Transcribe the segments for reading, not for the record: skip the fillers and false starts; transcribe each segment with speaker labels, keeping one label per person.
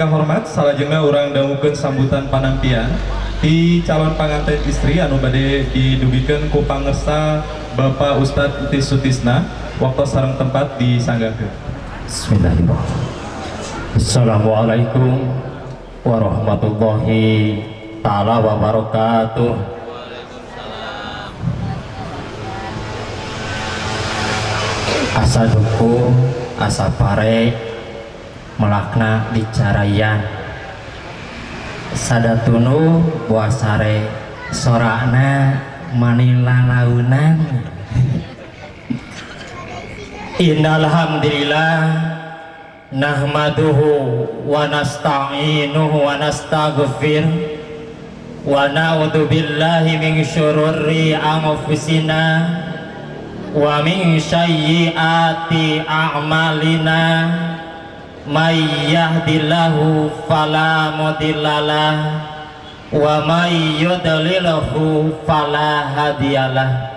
Speaker 1: Yang hormat, salajengna urang dangukeun sambutan panampian di calon pengantin istri anu bade didugikeun ku pangesta Bapak Ustadz Entis Sutisna. Waktu sareng tempat disanggakeun.
Speaker 2: Bismillahirrahmanirrahim. Assalamualaikum warahmatullahi ta'ala wabarakatuh. Asa duku, asa pare melakna dicarayan sadatunu buasare sorakna manila launan. Innal hamdalillah nahmaduhu wa nasta'inuhu wa nastaghfir wa na'udzu billahi min syururi anfusina wa min sayyiati a'malina. May yahdillahu fala mudhillalah wa may yudlilhu fala hadiyalah.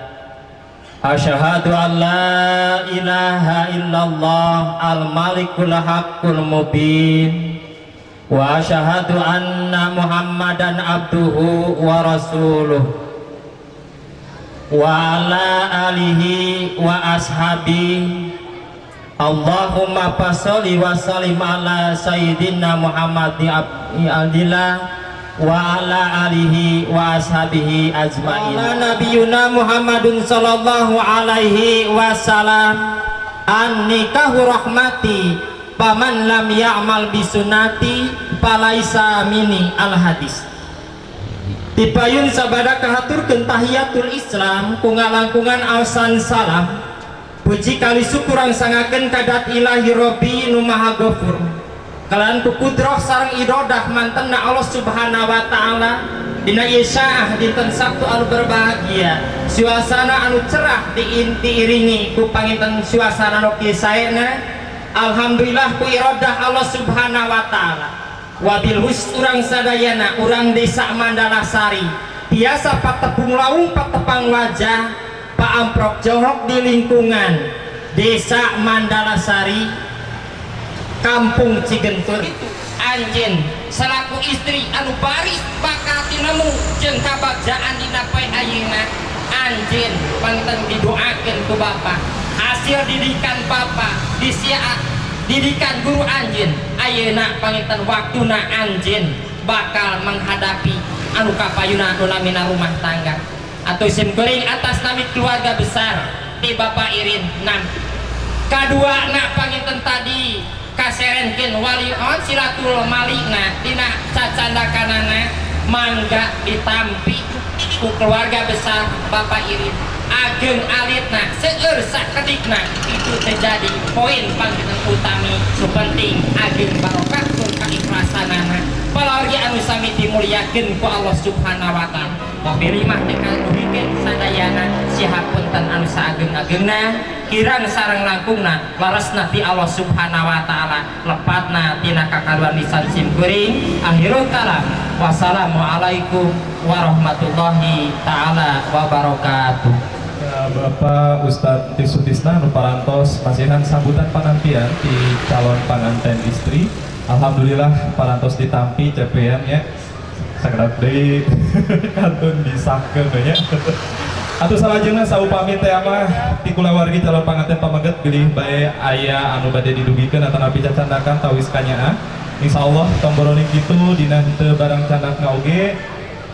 Speaker 2: Asyhadu an la ilaha illallah al-malikul haqqul mubin wa asyhadu anna muhammadan abduhu wa rasuluh wa ala alihi wa ashabihi. Allahumma fasholli wa sallim ala sayyidina Muhammad abdillah wa ala alihi wa ashabihi ajmain. Ala nabiyuna Muhammadun sallallahu alaihi wasallam. An-nikahu rahmati paman lam ya'mal bisunati palaisa mini al-hadis. Dipayun sabada kahaturkeun tahiyatul Islam ku ngalangkungan alsan salam. Puji kali syukurang sangaken kadat ilahi Robbi nu maha ghafur kalan ku kudroh sareng irodah mantenna Allah subhanahu wa ta'ala dina isyaah dinten Sabtu anu berbahagia suasana anu cerah diiringi ku panginten suasana nu kisaena. Alhamdulillah ku irodah Allah subhanahu wa ta'ala wabil hus urang sadayana urang desa Mandalasari biasa patepung laung patepang wajah Pak Amprok Johok di lingkungan desa Mandalasari Kampung Cigentur itu anjen selaku istri anu baris bakatinamu jeung kabagjaan dina poe ayeuna anjen panten didoakeun ku Bapak hasil didikan Bapak didikan guru anjen ayeuna panginten waktuna anjen bakal menghadapi anu kapayuna anu lamina rumah tangga atau simkuring atas nami keluarga besar di Bapak Irin nam kadua nak panginten tadi kaserenkeun walion silatul malikna dina cacandakanana mangga ditampi ku keluarga besar Bapak Irin ageng alitna seueur sakedikna itu terjadi poin panginten utami nu penting ageng barokah tur kaikhlasanana palargi anu sami dimulyakeun ku Allah subhanahu wa ta'ala. Mobil mah tekan bikin sadayana siha punten anu saageng-agengna kirang sareng langkungna laresna ti Allah subhanahu wa ta'ala lepatna tina kakaduan lisan simkuring akhirul kalam. Wassalamualaikum warahmatullahi ta'ala wabarakatuh.
Speaker 1: Bapak Ustadz Entis Sutisna nu parantos masihan sambutan panampian di calon pengantin istri. Alhamdulillah parantos ditampi cepean ya sakedat deui kantun disahkeun nya. Atuh salajengna saupami teh mah ti kulawargi calon pangantin pamaget pilih bae aya anu bade didugikeun atawa napi cacandakan tawis kanyaan. Insyaallah tomboroni kitu dina henteu barang candakna oge.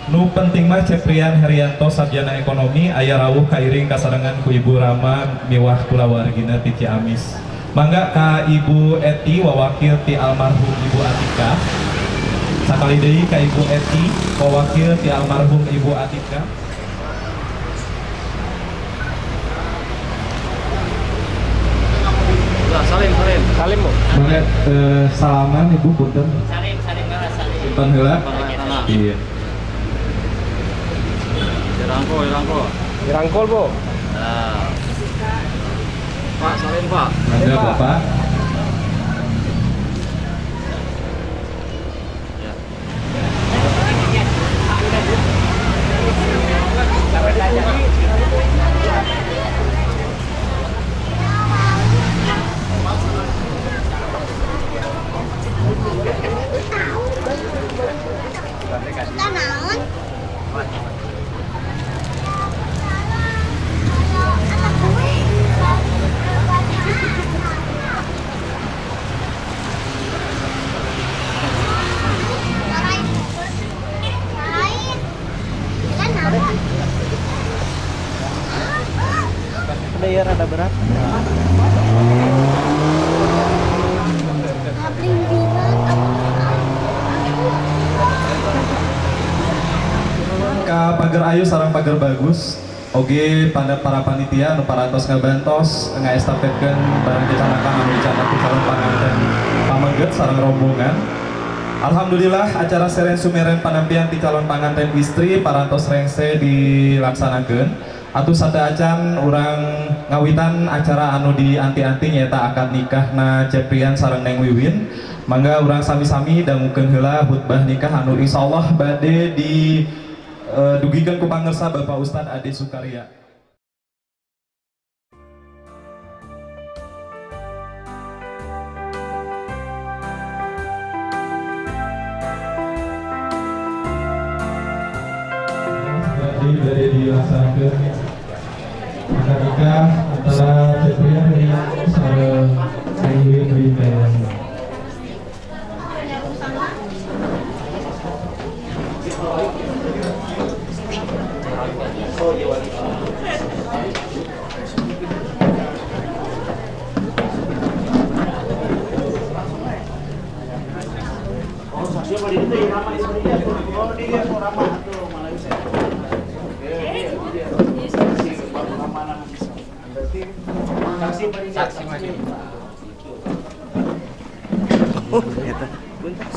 Speaker 1: Nu penting mah Ceprian Herianto sarjana ekonomi aya rawuh kairing kasarengan ku Ibu Rama miwah kulawargina ti Ciamis. Mangga ka Ibu Eti wawakil ti almarhum Ibu Atika. Sakali deui ka Ibu Eti wawakil ti almarhum Ibu Atika.
Speaker 3: Salim Bu.
Speaker 1: Boleh salaman Ibu punten.
Speaker 3: Salim salim.
Speaker 1: Simpan heula. Iya.
Speaker 3: Dirangkul Bu. Nah. Pak salim Pak.
Speaker 1: Ada Bapak.
Speaker 4: rada berat.
Speaker 1: Ka pagar ayu sarang pagar bagus. Oge pada para panitia anu parantos ngabantos ngaestafetkeun barang dicanakan anu dicatat ku calon panganten pamengget sareng rombongan. Alhamdulillah acara seren sumeren panampian ti calon panganten istri parantos rengse dilaksanakeun. Atuh sada acan urang ngawitan acara anu dianti-anti nyaeta akad nikahna Ceprian sareng Neng Wiwin. Mangga urang sami-sami dangukeun heula khutbah nikah anu insyaallah bade di dugikan ku pangersa Bapak Ustadz Ade Sukarya. Dari dilaksanakan akad nikah antara Ceprian dengan sareng Neng Wiwin.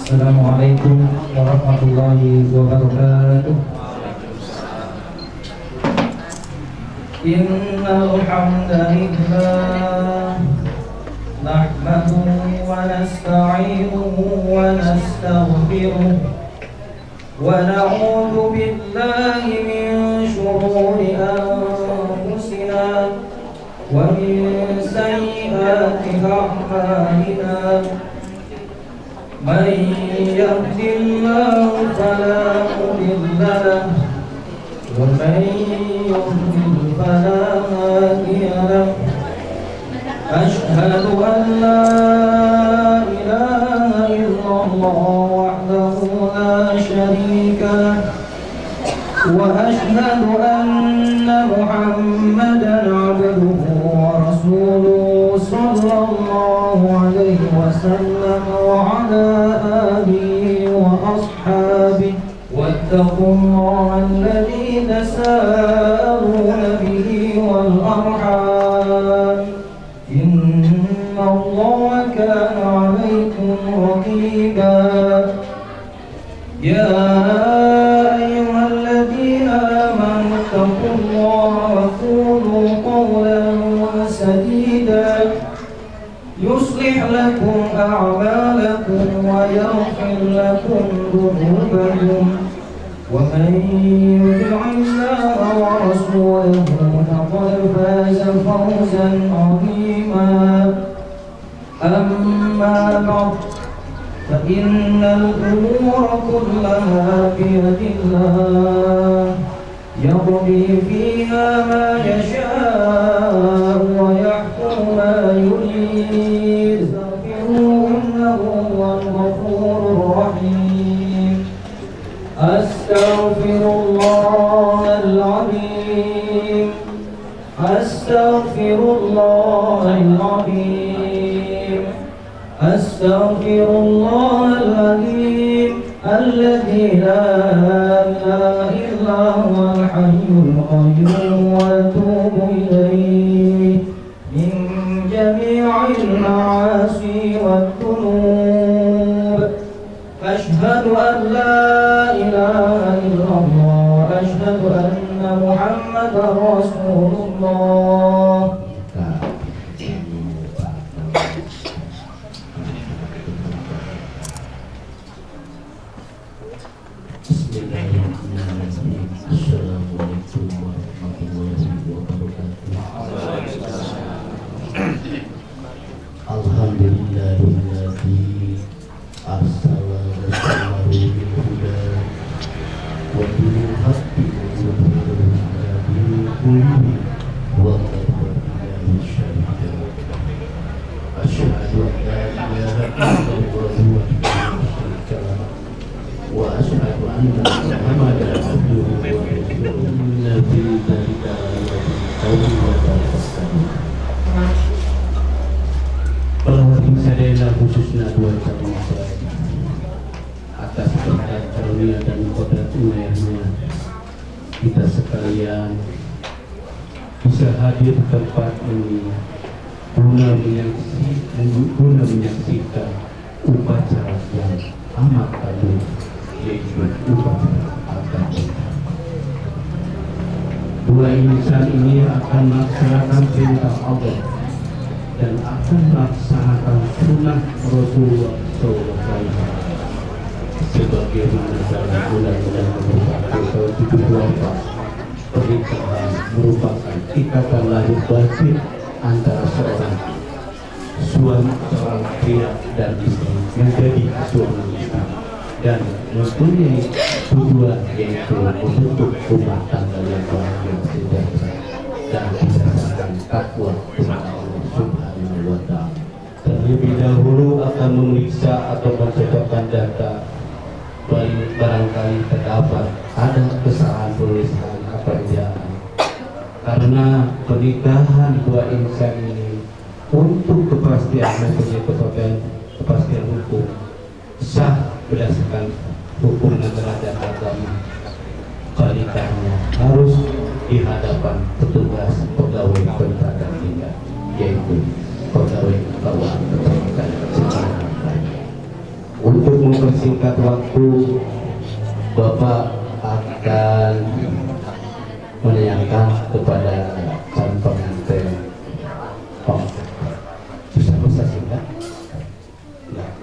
Speaker 5: Assalamualaikum warahmatullahi wabarakatuh. Innal hamdalillah nahmaduhu wa nasta'inuhu wa nastaghfiruh wa na'udzu billahi min shururi anfusina wa min sayyiati a'malina. من يهد الله فلا مضل له ومن يضلل فلا هادي له أشهد أن لا إله إلا الله وحده لا شريك له وأشهد أن محمدا عبده ورسوله صلى الله عليه وسلم وعلى آله وأصحابه واتقوا الله الذي تساءلون به والأرحام إن الله كان عليكم رقيبا. يا أيها الذين آمنوا اتقوا الله وقولوا قولا سديدا يصلح لكم أعمالكم ويغفر لكم ذنوبكم ومن يطع الله ورسوله فقد فاز فوزا عظيما. أما بعد فإن الأمور كلها بيد الله يقضي فيها ما يشاء ويحكم ما يريد. استغفروه إنه هو الغفور الرحيم. أستغفر الله العظيم أستغفر الله العظيم أستغفر الله العظيم الذي لا إله إلا هو الحي القيوم وأتوب إليه من جميع المعاصي والذنوب. أشهد أن لا إله إلا الله وأشهد أن محمدا رسول الله.
Speaker 6: Assalamualaikum warahmatullahi wabarakatuh. Alhamdulillahilladzi arsala rasulahu bil huda wa dinil haqqi liyudhhirahu 'alal kulli wa kafa billahi shahida. Asyhadu an la ilaha illallah wahdahu la syarika lahu wa asyhadu anna Muhammadan abduhu wa rasuluhu. Inna fi dzalika laqawlan karunia dan qadrat inayahnya kita sekalian bisa hadir di tempat ini guna menyaksikan upacara yang amat agung, yaitu upacara akad nikah. Dua insan ini akan melaksanakan perintah Allah dan akan melaksanakan sunnah Rasulullah SAW sebagaimana dalam Undang-Undang Nomor 1 Tahun 1974. Pernikahan merupakan ikatan lahir batin antara seorang pria dan istri menjadi suami istri dan mempunyai tujuan yaitu membentuk rumah tangga yang bahagia sejahtera dan berdasarkan takwa kepada Allah Subhanahu wa Ta'ala. Terlebih dahulu akan memeriksa atau mencocokkan data barangkali terdapat ada kesalahan tulisan atau ejaan, karena pernikahan dua insan ini untuk kepastian mempunyai kepastian hukum sah berdasarkan hukum negara dan agama. Pernikahannya harus di hadapan petugas pegawai pencatat nikah, yaitu pegawai keuangan perbankan secara lain. Untuk mempersingkat waktu, Bapak akan menanyakan kepada calon pengantin. Oh, bisa singkat? Nah.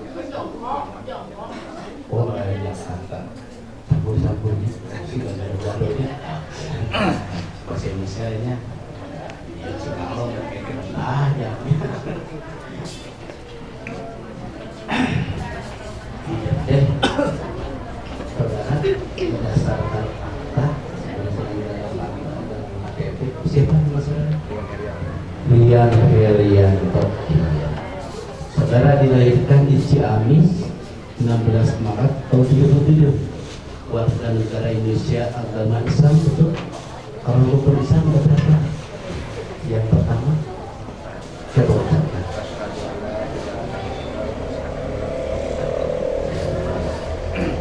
Speaker 6: Oh, ya kata. Sabun-sabunnya, sudah ada bahasa Indonesia-nya. Ya, kalau ada. Saudara, berdasarkan fakta, siapa nama saudara? Rian Herianto. Saudara dilahirkan di Ciamis 16 Maret tahun 77. Warga negara Indonesia, agama Islam, betul? Kalau rukun Islam ada berapa? Yang pertama, coba ucapkan.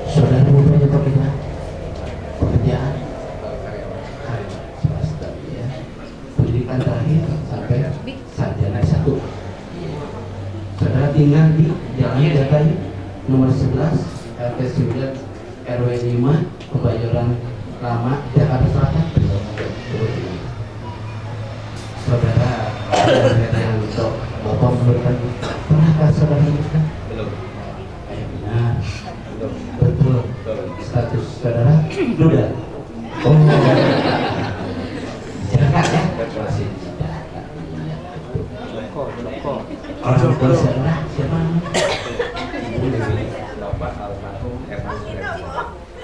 Speaker 6: Saudara mudanya pekerjaan, pekerjaan swasta, ya. Pendidikan terakhir sampai sarjana 1. Saudara tinggal di Jalan Jagai nomor 11 RT 9 RW 5 Kebayoran Lama, Jakarta Selatan. Saudara yang untuk Bapak memberikan, pernahkah saudara menikah? Belum. Benar. Betul. Status saudara duda. Oh, jangan ya. Masih. Orang tua saudara siapa?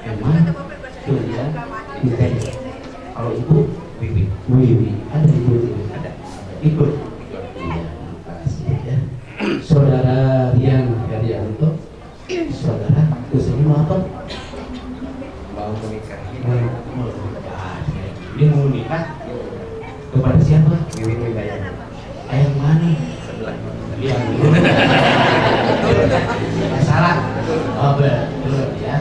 Speaker 6: Emang tuh ya, kalau ibu Wiwi, ada ibu ada ikut. Iya, makasih ya. Saudara Rian Herianto, saudara usulnya mau apa? Mau menikah. Dia mau menikah kepada siapa? Wiwi Wibayani. Ayah mana? Sebelah. Yang salah. Oh betul ya.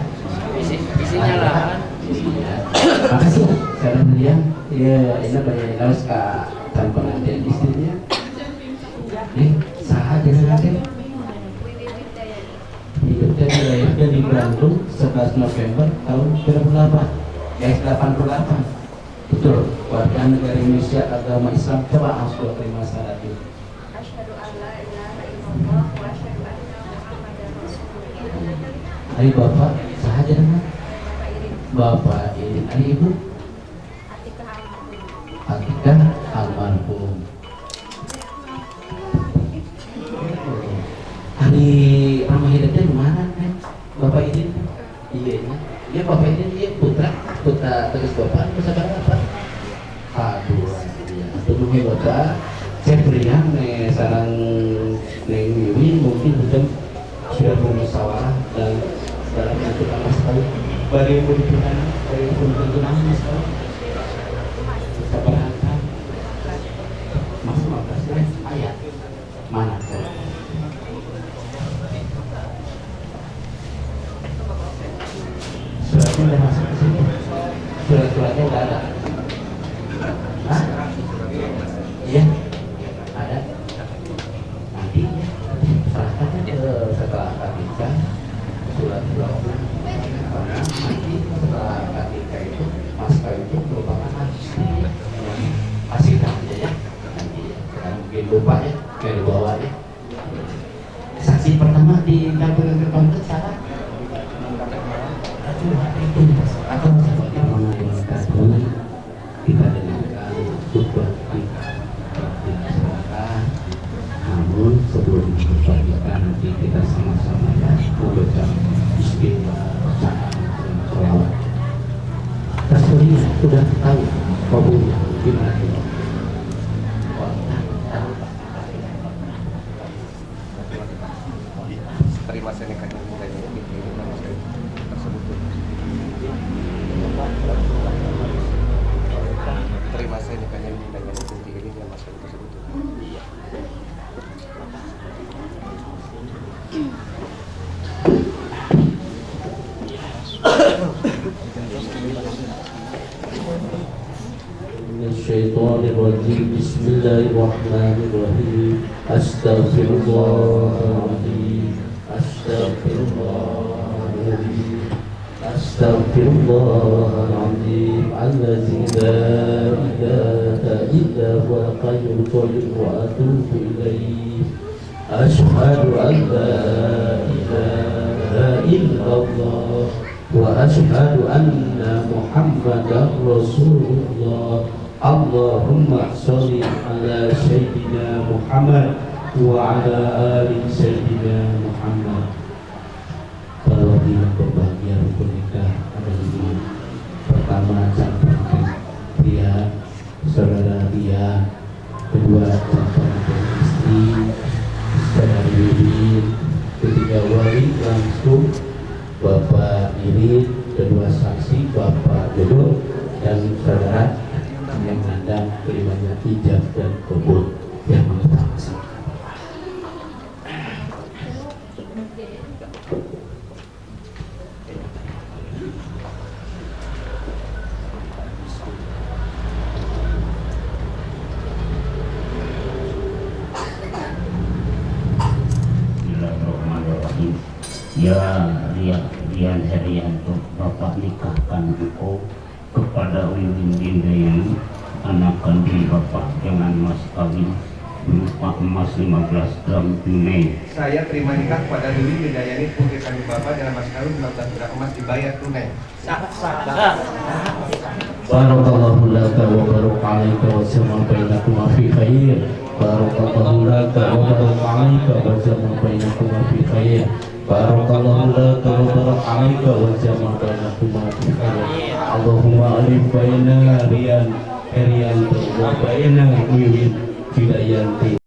Speaker 6: Isinya lah. Makasih saudara Rian. Ya, ini banyak harus ke dan pengantin istrinya. Nih, saat jadi nanti. Hidupnya dilahirkan di Bandung 11 November tahun 88. Betul, warga negara Indonesia, agama Islam. Coba harus terima syarat itu. Asyhadu an la ilaha illallah wa asyhadu anna Muhammadar Rasulullah. Hari Bapak, sahaja nama? Bapak Irin. Hari Ibu? Atikah almarhum. Hari ramah hidupnya di mana kan? Bapak Irin? Iya, iya Bapak Irin, iya putra terus Bapak, terus apa? Aduh, iya. Tunggu Bapak. Saya berikan sarang Neng Wiwi mungkin sudah bermusyawarah dan dalam bentuk apa sekali bagi pendidikan dari pendidikan sekali. Sabarkan masuk ayat mana? udah masuk ke sini? Surat-suratnya udah ada? Hah? Iya? Ada? Nanti serahkan ke setelah ketika surat-suratnya. Karena nanti setelah ketika itu pasca itu merupakan hasil aja ya. Nanti sekarang mungkin lupa ya, kayak dibawa ya. Saksi pertama di kantor itu salah. Atau bagaimana kita dengarkan khutbah kita dilaksanakan. Namun sebelum dibacakan nanti kita sama-sama ya membaca Bismillah, salawat. Tasbihnya sudah tahu kabulnya gimana?
Speaker 3: Terima senekan yang mudahnya ini nama saya tersebut. Terima senekan yang mudahnya ini nama saya tersebut.
Speaker 6: الشيطان الرجيم بسم الله الرحمن الرحيم أستغفر الله العظيم أستغفر الله العظيم أستغفر الله العظيم الذي لا إله إلا هو الحي القيوم وأتوب إليه أشهد أن لا إله إلا الله وأشهد أن محمدا رسول الله اللهم صل على سيدنا محمد وعلى آل سيدنا محمد. Para hadirin berbahagia rukun nikah ada 5. Pertama sang pengantin pria, saudara Ria. Kedua sang pengantin istri, saudara Yudin. Ketiga wali langsung Bapak Irin. Kedua saksi Bapak Jodoh dan saudara yang menandang kelimanya ijab dan kabul yang mengetahui.
Speaker 4: Bismillahirrahmanirrahim. Ya Rian Herianto, Bapak nikahkan engkau kepada Wiwin Dindayani, anak kandung Bapak, dengan mas kawin berupa emas 15 gram tunai.
Speaker 3: Saya terima nikah pada Dewi Widayani putri kandung Bapak dengan mas kawin 15 gram emas dibayar tunai.
Speaker 6: Barakallahu laka wa baraka alaika wa jama'a bainakuma fi khair. Barakallahu laka wa baraka alaika wa jama'a bainakuma fi khair. Barakallahu laka wa baraka alaika wa jama'a bainakuma fi khair. Allahumma alif baina Rian Herianto wa baina Wiwin Widayanti.